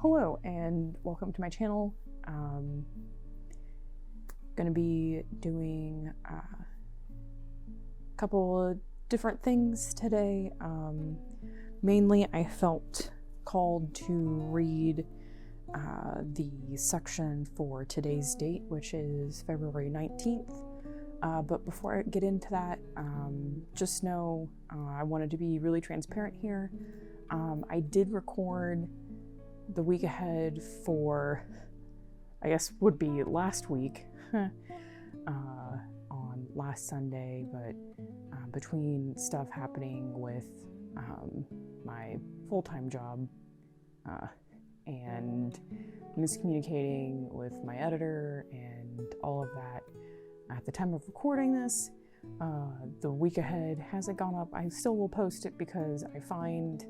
Hello and welcome to my channel. Gonna be doing a couple of different things today. Mainly I felt called to read the section for today's date, which is February 19th. But before I get into that, just know I wanted to be really transparent here. I did record the week ahead for, I guess would be last week, on last Sunday, but between stuff happening with my full-time job and miscommunicating with my editor and all of that, at the time of recording this, the week ahead hasn't gone up. I still will post it because I find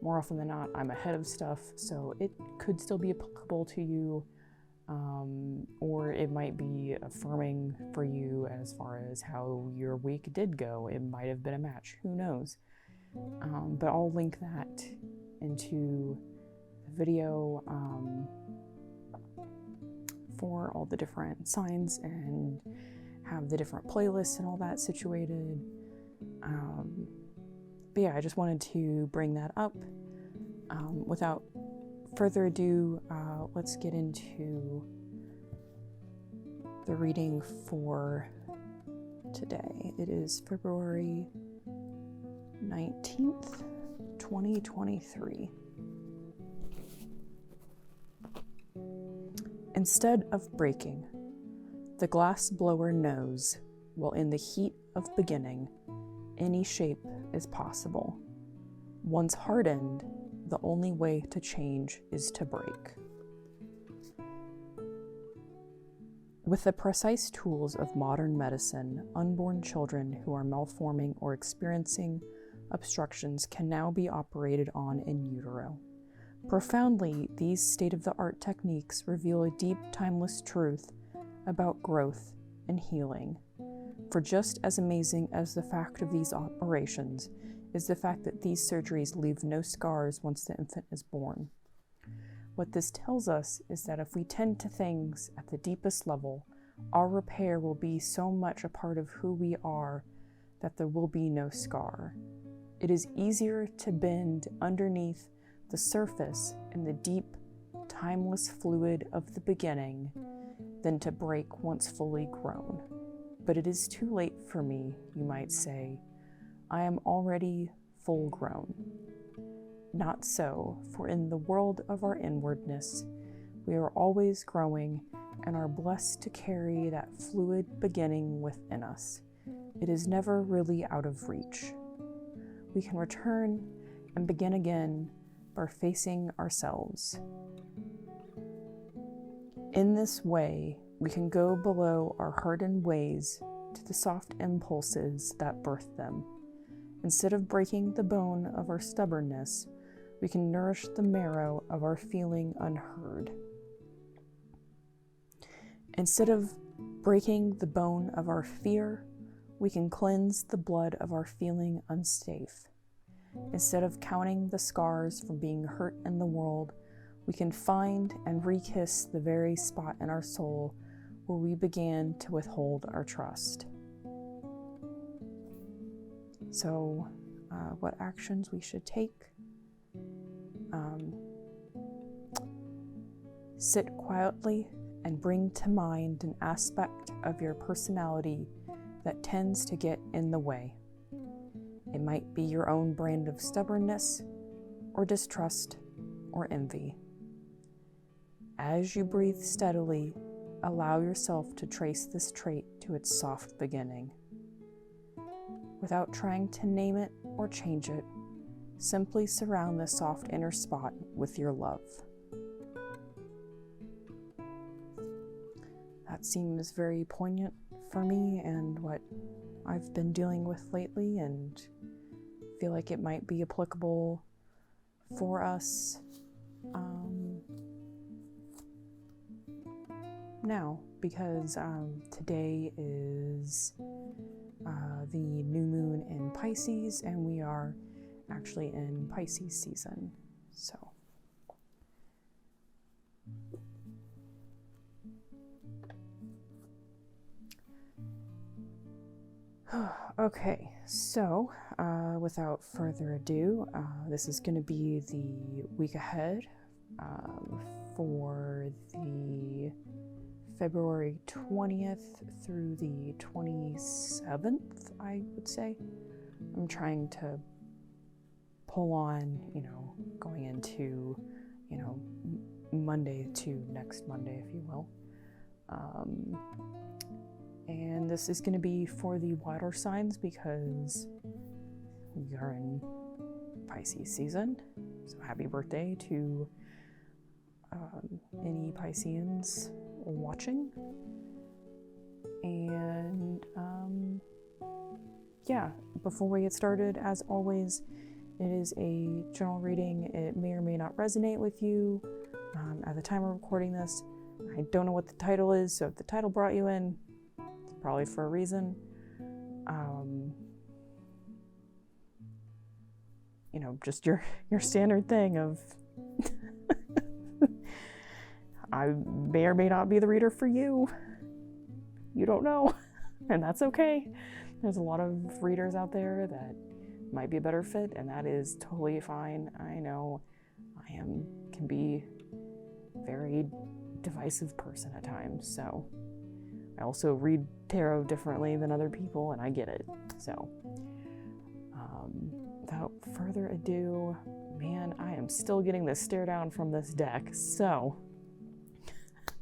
more often than not I'm ahead of stuff, so it could still be applicable to you, or it might be affirming for you as far as how your week did go. It might have been a match, who knows. But I'll link that into the video for all the different signs and have the different playlists and all that situated. But yeah, I just wanted to bring that up. Without further ado, let's get into the reading for today. It is February 19th, 2023. Instead of breaking, the glass blower knows, while in the heat of beginning, any shape is possible. Once hardened, the only way to change is to break. With the precise tools of modern medicine, unborn children who are malforming or experiencing obstructions can now be operated on in utero. Profoundly, these state-of-the-art techniques reveal a deep, timeless truth about growth and healing. For just as amazing as the fact of these operations is the fact that these surgeries leave no scars once the infant is born. What this tells us is that if we tend to things at the deepest level, our repair will be so much a part of who we are that there will be no scar. It is easier to bend underneath the surface in the deep, timeless fluid of the beginning than to break once fully grown. But it is too late for me, you might say. I am already full grown. Not so, for in the world of our inwardness, we are always growing and are blessed to carry that fluid beginning within us. It is never really out of reach. We can return and begin again by facing ourselves. In this way, we can go below our hardened ways to the soft impulses that birth them. Instead of breaking the bone of our stubbornness, we can nourish the marrow of our feeling unheard. Instead of breaking the bone of our fear, we can cleanse the blood of our feeling unsafe. Instead of counting the scars from being hurt in the world, we can find and re-kiss the very spot in our soul where we began to withhold our trust. So, what actions we should take? Sit quietly and bring to mind an aspect of your personality that tends to get in the way. It might be your own brand of stubbornness, or distrust, or envy. As you breathe steadily, allow yourself to trace this trait to its soft beginning. Without trying to name it or change it, simply surround the soft inner spot with your love. That seems very poignant for me and what I've been dealing with lately, and feel like it might be applicable for us now, because today is the new moon in Pisces, and we are actually in Pisces season. So Okay, so without further ado, this is going to be the week ahead for the February 20th through the 27th, I would say. I'm trying to pull on, going into, Monday to next Monday, if you will. And this is going to be for the water signs because we are in Pisces season. So happy birthday to any Pisceans watching. And before we get started, as always, it is a general reading. It may or may not resonate with you. At the time of recording this, I don't know what the title is, so if the title brought you in, it's probably for a reason. Just your standard thing of I may or may not be the reader for you. You don't know, and that's okay. There's a lot of readers out there that might be a better fit, and that is totally fine. I know I can be a very divisive person at times, so I also read tarot differently than other people, and I get it. So without further ado, man, I am still getting this stare down from this deck, so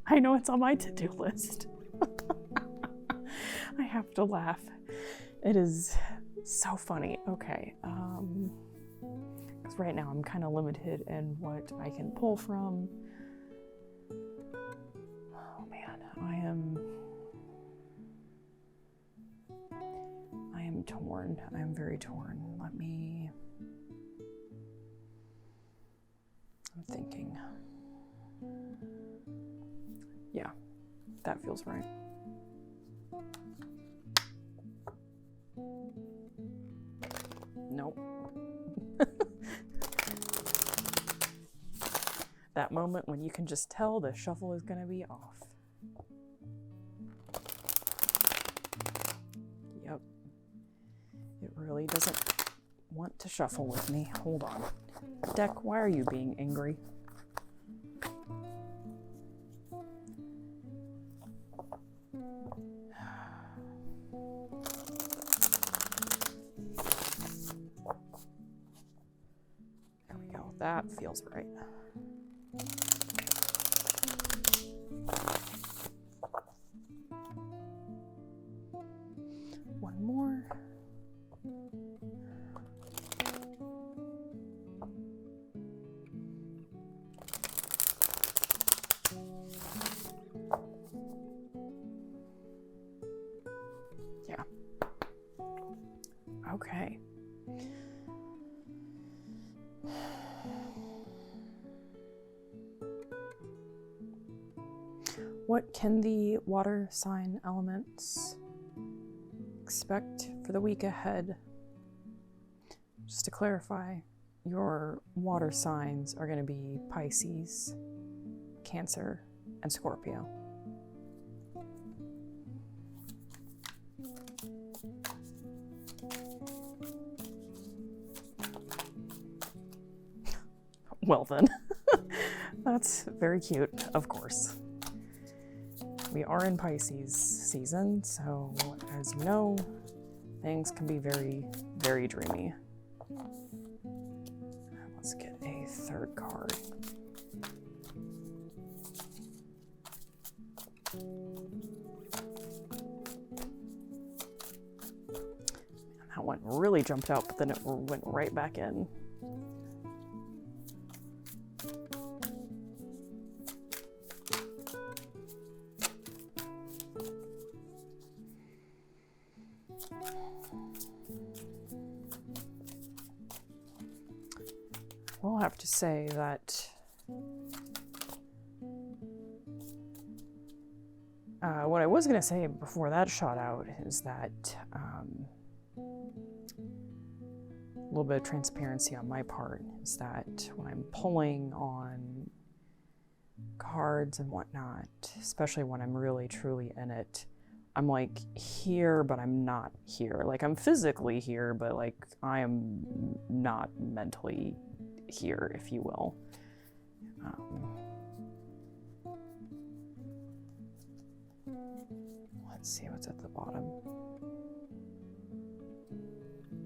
I know it's on my to-do list. I have to laugh. It is so funny. Okay, because right now I'm kind of limited in what I can pull from. Oh man, I am torn. I am very torn. I'm thinking. Yeah, that feels right. Nope. That moment when you can just tell the shuffle is gonna be off. Yep. It really doesn't want to shuffle with me. Hold on. Deck, why are you being angry? There we go. That feels right. One more. Yeah. Okay. What can the water sign elements expect for the week ahead? Just to clarify, your water signs are going to be Pisces, Cancer, and Scorpio. Well then, that's very cute, of course. We are in Pisces season, so as you know, things can be very, very dreamy. Let's get a third card. That one really jumped out, but then it went right back in. We'll have to say that what I was going to say before that shot out is that a little bit of transparency on my part is that when I'm pulling on cards and whatnot, especially when I'm really truly in it, I'm like here, but I'm not here. Like I'm physically here, but like I am not mentally here, if you will. Let's see what's at the bottom.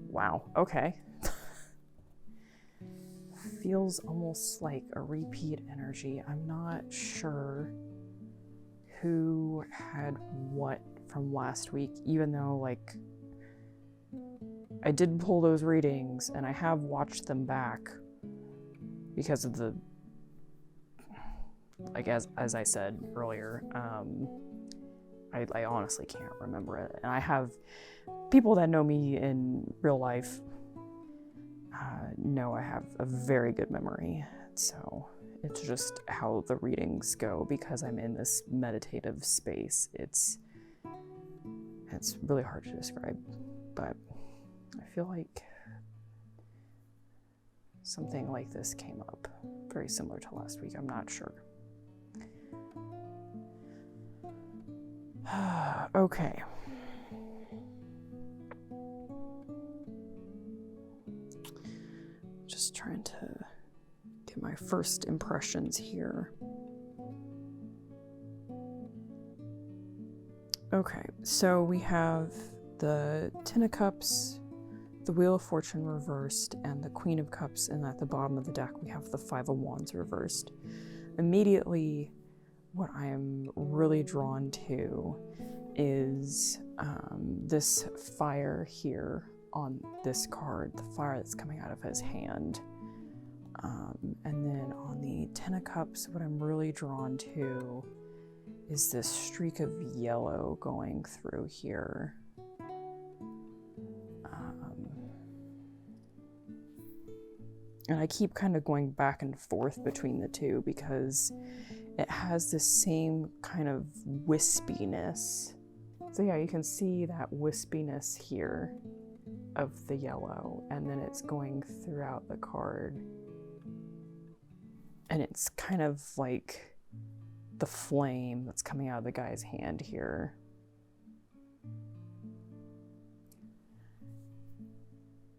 Wow, okay. Feels almost like a repeat energy. I'm not sure who had what from last week, even though like I did pull those readings and I have watched them back because of the, like as I said earlier, I honestly can't remember it. And I have people that know me in real life know I have a very good memory. So it's just how the readings go because I'm in this meditative space. It's really hard to describe, but I feel like something like this came up, very similar to last week. I'm not sure. Okay. Just trying to get my first impressions here. Okay, so we have the Ten of Cups, the Wheel of Fortune reversed, and the Queen of Cups, and at the bottom of the deck we have the Five of Wands reversed. Immediately, what I am really drawn to is this fire here on this card, the fire that's coming out of his hand. And then on the Ten of Cups, what I'm really drawn to is this streak of yellow going through here. And I keep kind of going back and forth between the two because it has the same kind of wispiness. So yeah, you can see that wispiness here of the yellow, and then it's going throughout the card. And it's kind of like the flame that's coming out of the guy's hand here.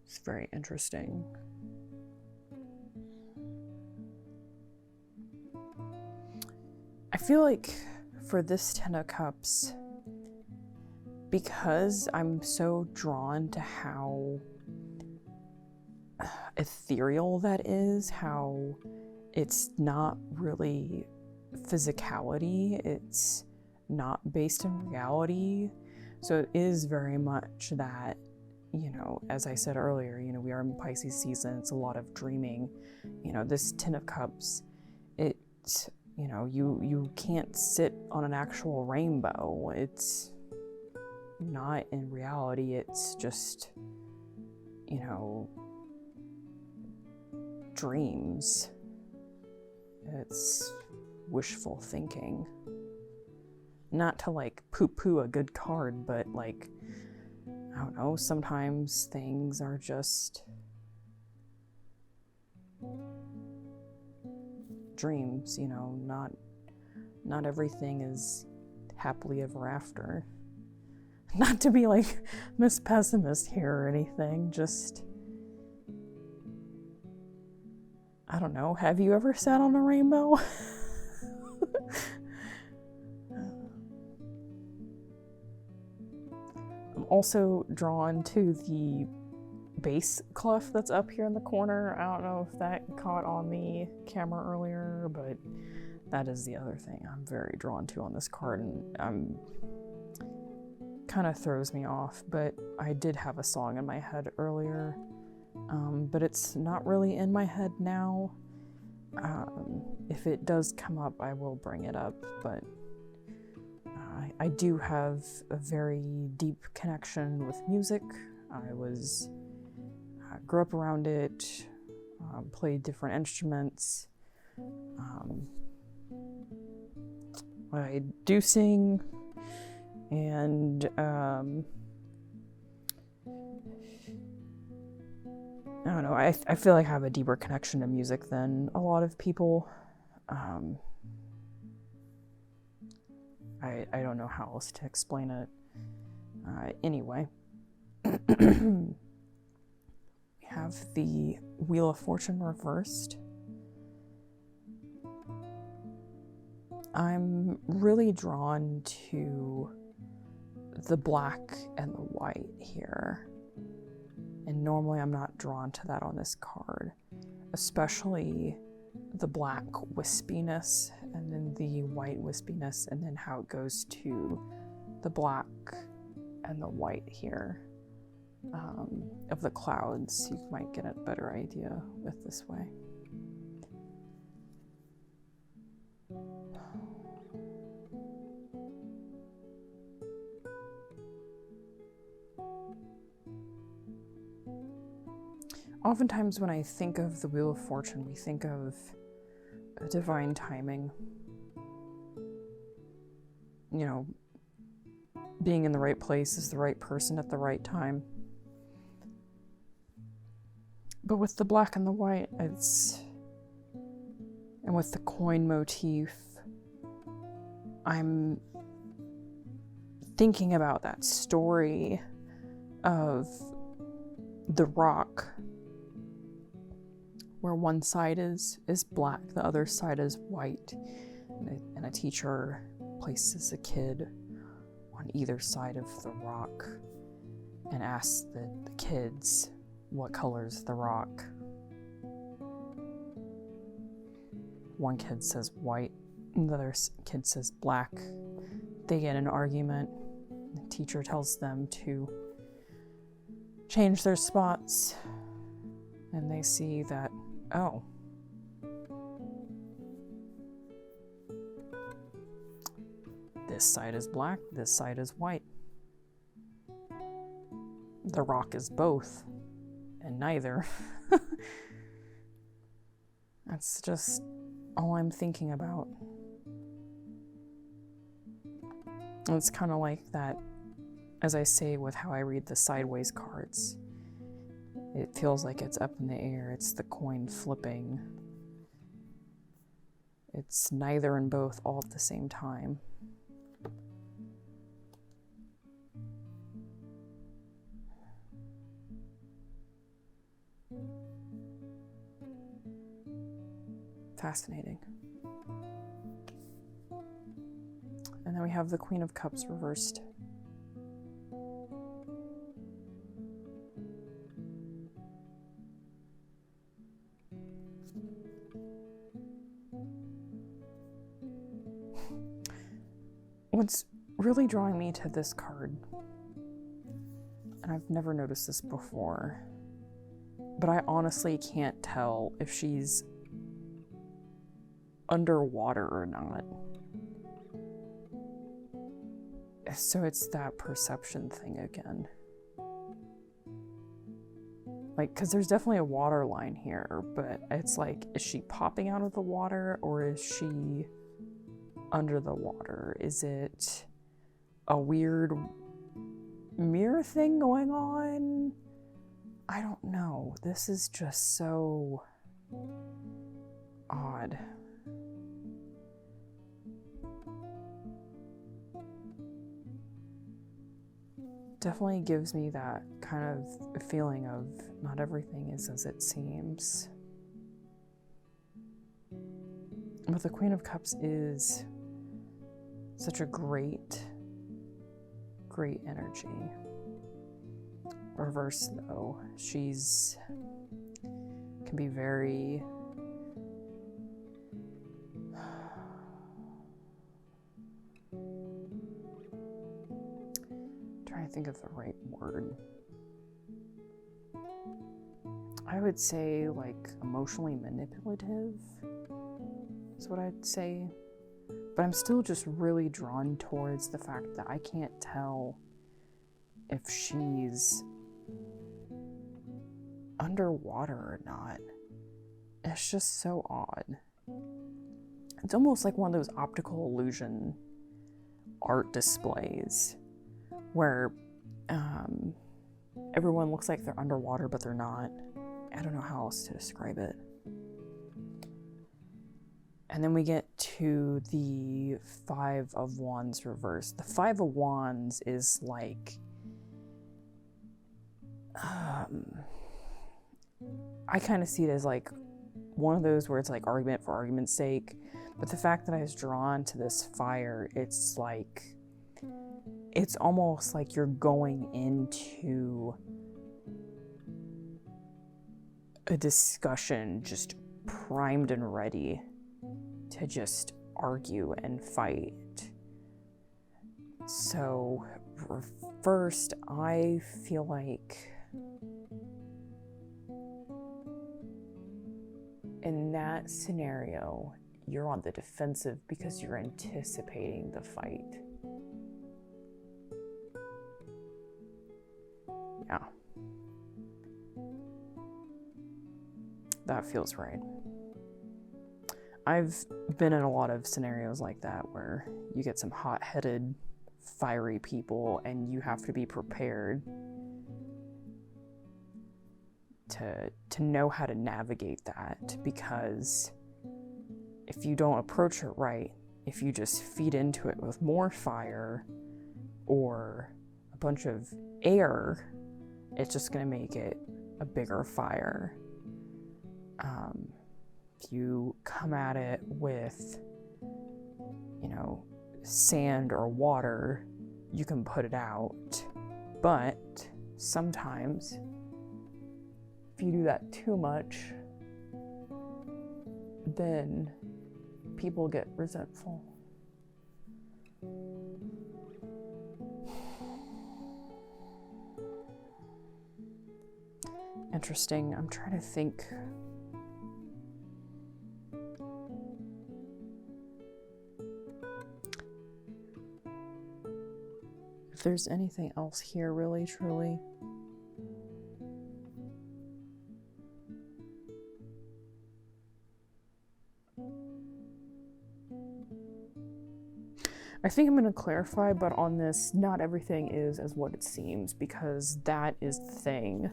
It's very interesting. I feel like for this Ten of Cups, because I'm so drawn to how ethereal that is, how it's not really physicality, it's not based in reality. So it is very much that, you know, as I said earlier, you know, we are in Pisces season, it's a lot of dreaming. You know, this Ten of Cups, it's, you know, you can't sit on an actual rainbow. It's not in reality, it's just, you know, dreams. It's wishful thinking. Not to like poo-poo a good card, but like, I don't know, sometimes things are just dreams, you know, not everything is happily ever after. Not to be like Miss Pessimist here or anything, just, I don't know, have you ever sat on a rainbow? I'm also drawn to the base clef that's up here in the corner. I don't know if that caught on the camera earlier, but that is the other thing I'm very drawn to on this card, and kind of throws me off, but I did have a song in my head earlier, but it's not really in my head now. If it does come up, I will bring it up, but I do have a very deep connection with music. I grew up around it, played different instruments. I do sing, and I don't know, I feel like I have a deeper connection to music than a lot of people. I don't know how else to explain it. Anyway, we have the Wheel of Fortune reversed. I'm really drawn to the black and the white here. And normally I'm not drawn to that on this card, especially the black wispiness and then the white wispiness, and then how it goes to the black and the white here of the clouds. You might get a better idea with this way. Oftentimes when I think of the Wheel of Fortune, we think of divine timing. You know, being in the right place as the right person at the right time. But with the black and the white, and with the coin motif, I'm thinking about that story of the rock, where one side is black, the other side is white, and a teacher places a kid on either side of the rock and asks the kids, what color is the rock? One kid says white, and the other kid says black. They get in an argument. The teacher tells them to change their spots, and they see that, oh, this side is black, this side is white. The rock is both, and neither. That's just all I'm thinking about. And it's kind of like that, as I say with how I read the sideways cards. It feels like it's up in the air. It's the coin flipping. It's neither and both all at the same time. Fascinating. And then we have the Queen of Cups reversed. What's really drawing me to this card, and I've never noticed this before, but I honestly can't tell if she's underwater or not. So it's that perception thing again. Like, because there's definitely a water line here, but it's like, is she popping out of the water or is she under the water? Is it a weird mirror thing going on? I don't know. This is just so odd. Definitely gives me that kind of feeling of not everything is as it seems. But the Queen of Cups is such a great energy. Reverse though, she's can be very trying to think of the right word. I would say like emotionally manipulative is what I'd say. But I'm still just really drawn towards the fact that I can't tell if she's underwater or not. It's just so odd. It's almost like one of those optical illusion art displays where everyone looks like they're underwater, but they're not. I don't know how else to describe it. And then we get to the Five of Wands reversed. The Five of Wands is like I kind of see it as like one of those where it's like argument for argument's sake, but the fact that I was drawn to this fire, it's almost like you're going into a discussion just primed and ready to just argue and fight. So first, I feel like in that scenario, you're on the defensive because you're anticipating the fight. Yeah. That feels right. I've been in a lot of scenarios like that where you get some hot-headed, fiery people and you have to be prepared to know how to navigate that, because if you don't approach it right, if you just feed into it with more fire or a bunch of air, it's just going to make it a bigger fire. If you come at it with, sand or water, you can put it out. But sometimes, if you do that too much, then people get resentful. Interesting. I'm trying to think. If there's anything else here, really, truly. I think I'm going to clarify, but on this, not everything is as what it seems, because that is the thing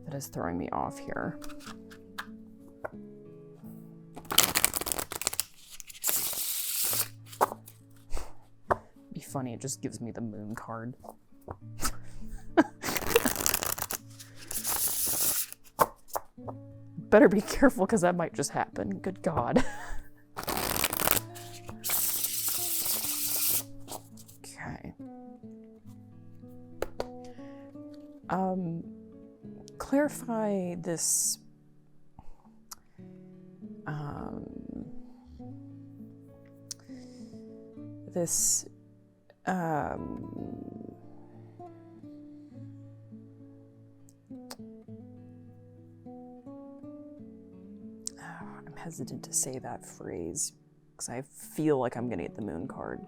that is throwing me off here. Be funny, it just gives me the moon card. Better be careful, because that might just happen. Good God. Clarify this, I'm hesitant to say that phrase because I feel like I'm gonna get the moon card.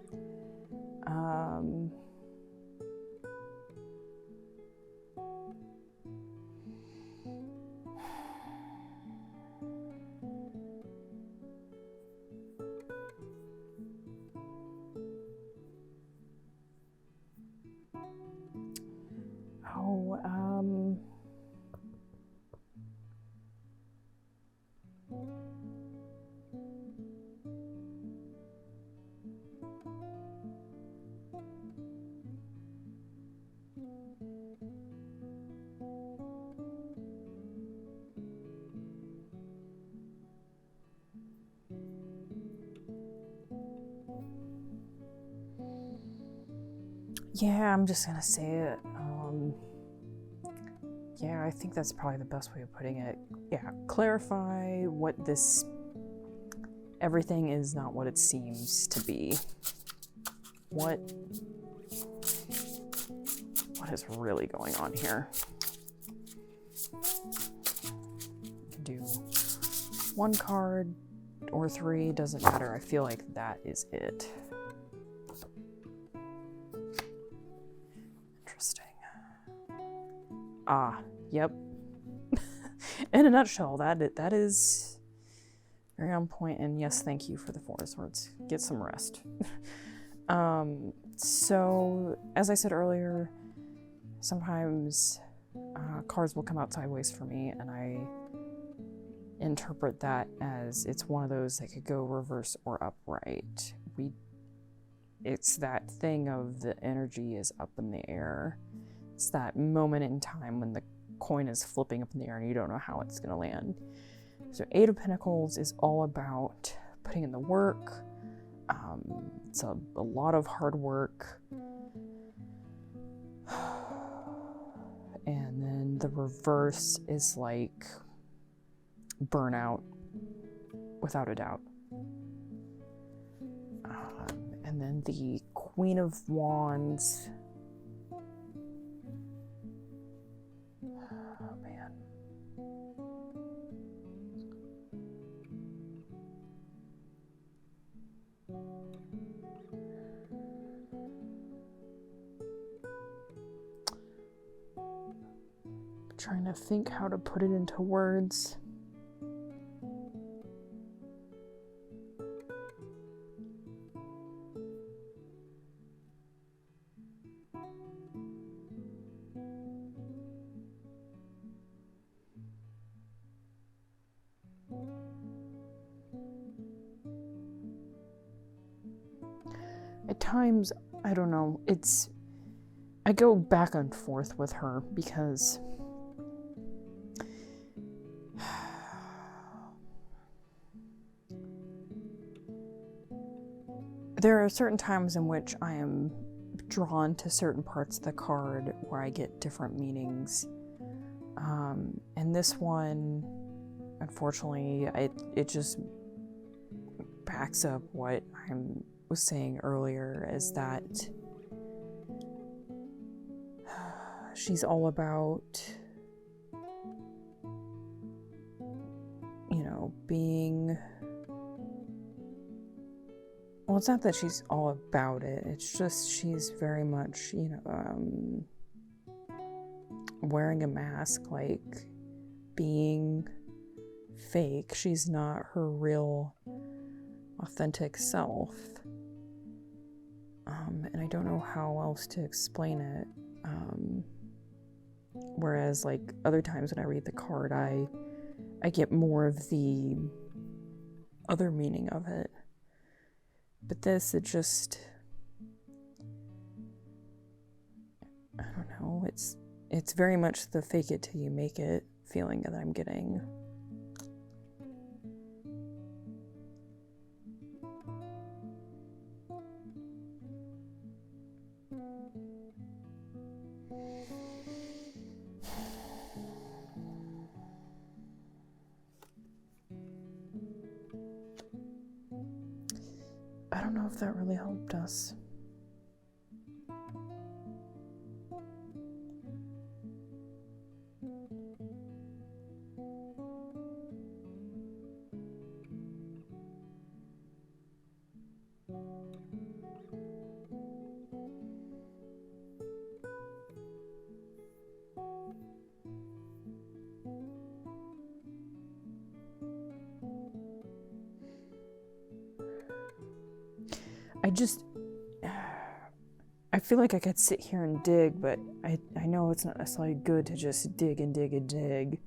Yeah, I'm just gonna say it. Yeah, I think that's probably the best way of putting it. Yeah, clarify what this... Everything is not what it seems to be. What is really going on here? You can do one card or three, doesn't matter. I feel like that is it. Interesting. Yep. In a nutshell, that is very on point, and yes, thank you for the Four of Swords. Get some rest. So, as I said earlier, sometimes cards will come out sideways for me, and I interpret that as it's one of those that could go reverse or upright. It's that thing of the energy is up in the air. It's that moment in time when the coin is flipping up in the air and you don't know how it's going to land. So Eight of Pentacles is all about putting in the work. It's a lot of hard work. And then the reverse is like burnout, without a doubt. And then the Queen of Wands. Oh, man. Trying to think how to put it into words. At times, I don't know, I go back and forth with her because there are certain times in which I am drawn to certain parts of the card where I get different meanings. And this one, unfortunately, it just backs up what I was saying earlier, is that she's all about, being... Well, it's not that she's all about it. It's just she's very much, wearing a mask, like being fake. She's not her real, authentic self. And I don't know how else to explain it. Whereas, like, other times when I read the card, I get more of the other meaning of it. But this, it just, I don't know, it's very much the fake it till you make it feeling that I'm getting. I don't know if that really helped us. I feel like I could sit here and dig, but I know it's not necessarily good to just dig and dig and dig.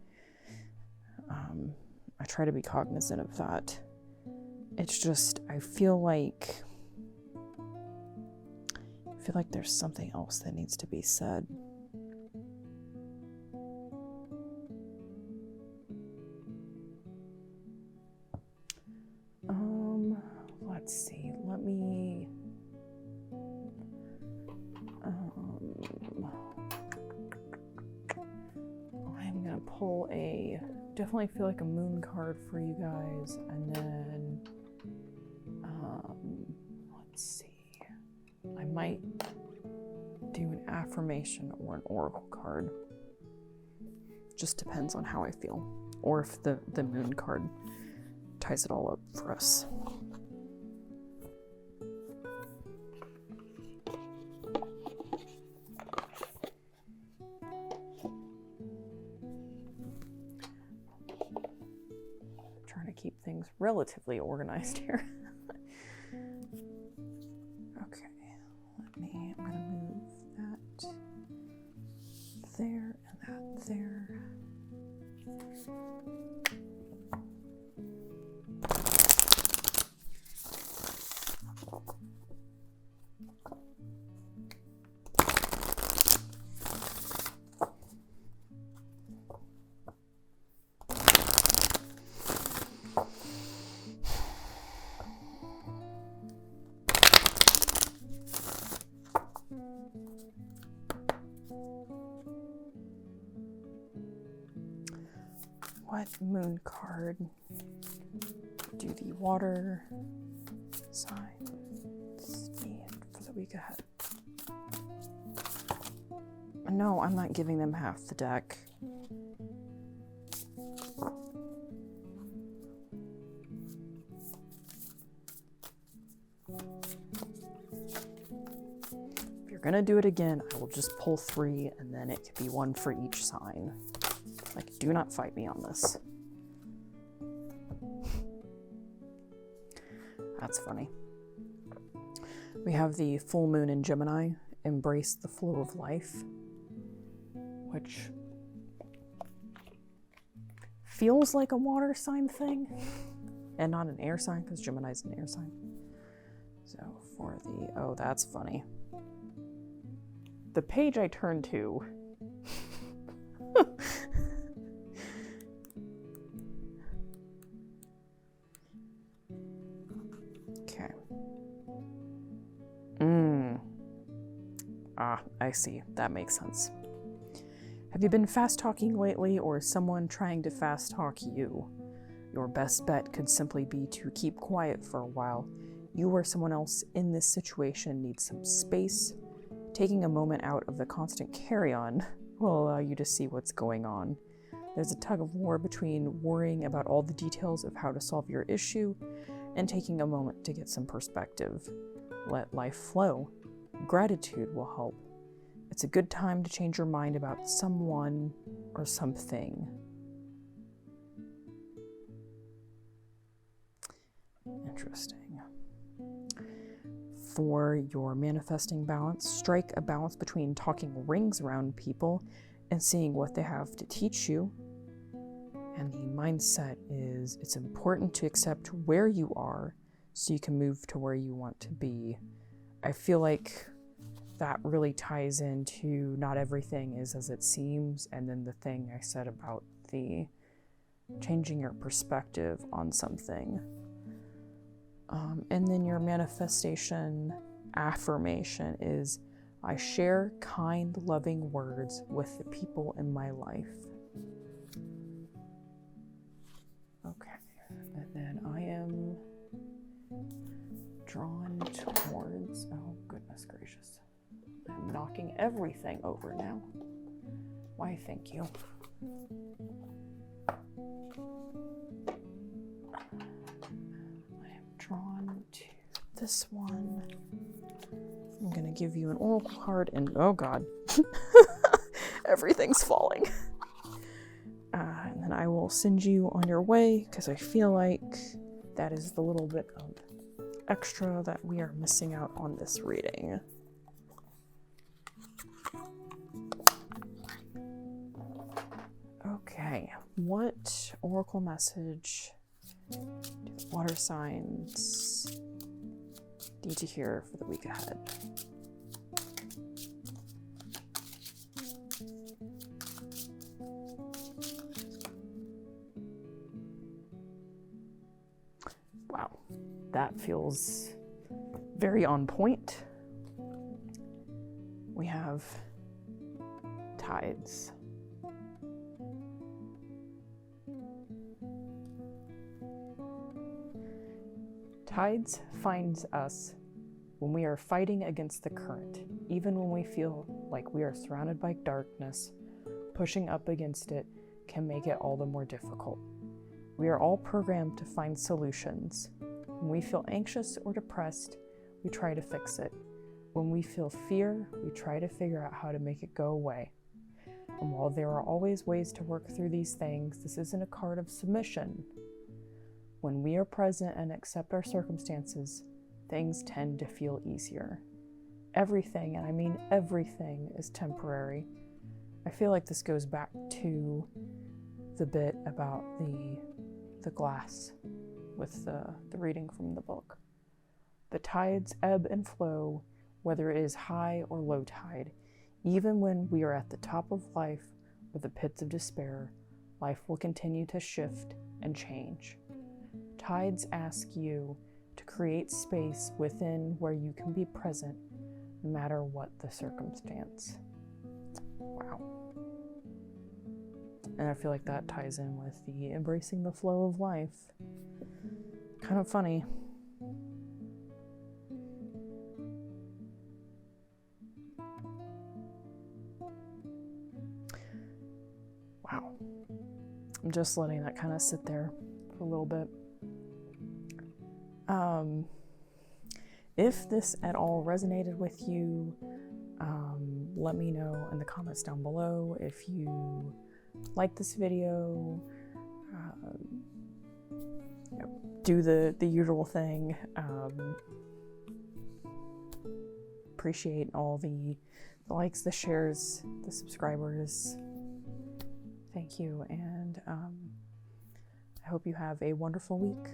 I try to be cognizant of that. It's just, I feel like there's something else that needs to be said. Let's see, I'm gonna pull definitely feel like a moon card for you guys, and then, let's see, I might do an affirmation or an oracle card. Just depends on how I feel, or if the moon card ties it all up for us. Trying to keep things relatively organized here. Okay, I'm gonna move that there and that there. what moon card? Do the water signs need for the week ahead? No, I'm not giving them half the deck. If you're gonna do it again, I will just pull 3 and then it could be 1 for each sign. Like, do not fight me on this. That's funny. We have the full moon in Gemini, embrace the flow of life, which feels like a water sign thing and not an air sign because Gemini's an air sign. So for the, oh, that's funny. The page I turned to. Okay. I see. That makes sense. Have you been fast talking lately, or is someone trying to fast talk you? Your best bet could simply be to keep quiet for a while. You or someone else in this situation needs some space. Taking a moment out of the constant carry-on will allow you to see what's going on. There's a tug of war between worrying about all the details of how to solve your issue and taking a moment to get some perspective. Let life flow. Gratitude will help. It's a good time to change your mind about someone or something. Interesting. For your manifesting balance, strike a balance between talking rings around people and seeing what they have to teach you. And the mindset is it's important to accept where you are so you can move to where you want to be. I feel like that really ties into not everything is as it seems, and then the thing I said about the changing your perspective on something. And then your manifestation affirmation is, I share kind, loving words with the people in my life. Okay, and then I am drawn towards, oh goodness gracious. I'm knocking everything over now. Why, thank you. I am drawn to this one. I'm going to give you an oracle card and, oh god, everything's falling. And then I will send you on your way because I feel like that is the little bit of extra that we are missing out on this reading. Okay, what oracle message do the water signs need to hear for the week ahead? Wow, that feels very on point. We have tides. Tides finds us when we are fighting against the current, even when we feel like we are surrounded by darkness. Pushing up against it can make it all the more difficult. We are all programmed to find solutions. When we feel anxious or depressed, we try to fix it. When we feel fear, we try to figure out how to make it go away. And while there are always ways to work through these things, this isn't a card of submission. When we are present and accept our circumstances, things tend to feel easier. Everything, and I mean everything, is temporary. I feel like this goes back to the bit about the glass with the reading from the book. The tides ebb and flow, whether it is high or low tide. Even when we are at the top of life or the pits of despair, life will continue to shift and change. Tides ask you to create space within where you can be present, no matter what the circumstance. Wow. And I feel like that ties in with the embracing the flow of life. Kind of funny. Wow. I'm just letting that kind of sit there for a little bit. If this at all resonated with you, let me know in the comments down below. If you like this video, do the usual thing. Appreciate all the likes, the shares, the subscribers. Thank you, and I hope you have a wonderful week.